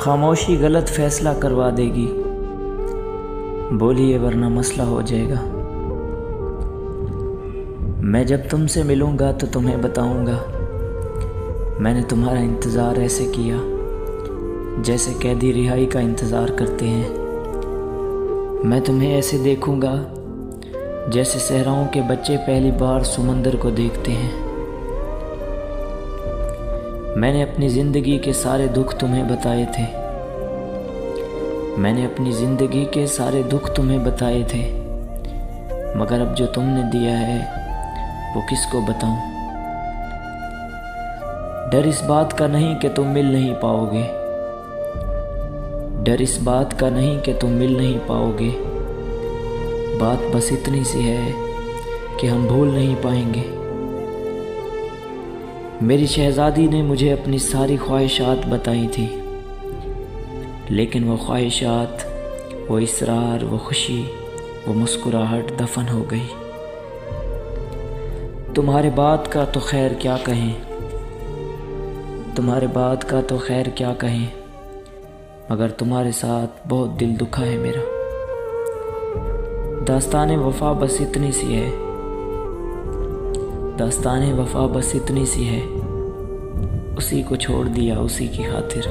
खामोशी गलत फैसला करवा देगी, बोलिए वरना मसला हो जाएगा। मैं जब तुमसे मिलूँगा तो तुम्हें बताऊँगा, मैंने तुम्हारा इंतज़ार ऐसे किया जैसे कैदी रिहाई का इंतज़ार करते हैं। मैं तुम्हें ऐसे देखूँगा जैसे सहराओं के बच्चे पहली बार समंदर को देखते हैं। मैंने अपनी ज़िंदगी के सारे दुख तुम्हें बताए थे, मैंने अपनी ज़िंदगी के सारे दुख तुम्हें बताए थे, मगर अब जो तुमने दिया है वो किसको बताऊं। डर इस बात का नहीं कि तुम मिल नहीं पाओगे, डर इस बात का नहीं कि तुम मिल नहीं पाओगे, बात बस इतनी सी है कि हम भूल नहीं पाएंगे। मेरी शहज़ादी ने मुझे अपनी सारी ख्वाहिशात बताई थी, लेकिन वो ख्वाहिशात, वो इसरार, वो खुशी, वो मुस्कुराहट दफन हो गई। तुम्हारे बात का तो खैर क्या कहें, तुम्हारे बात का तो खैर क्या कहें, मगर तुम्हारे साथ बहुत दिल दुखा है मेरा। दास्ताने वफ़ा बस इतनी सी है, दास्ताने वफ़ा बस इतनी सी है, उसी को छोड़ दिया उसी की खातिर।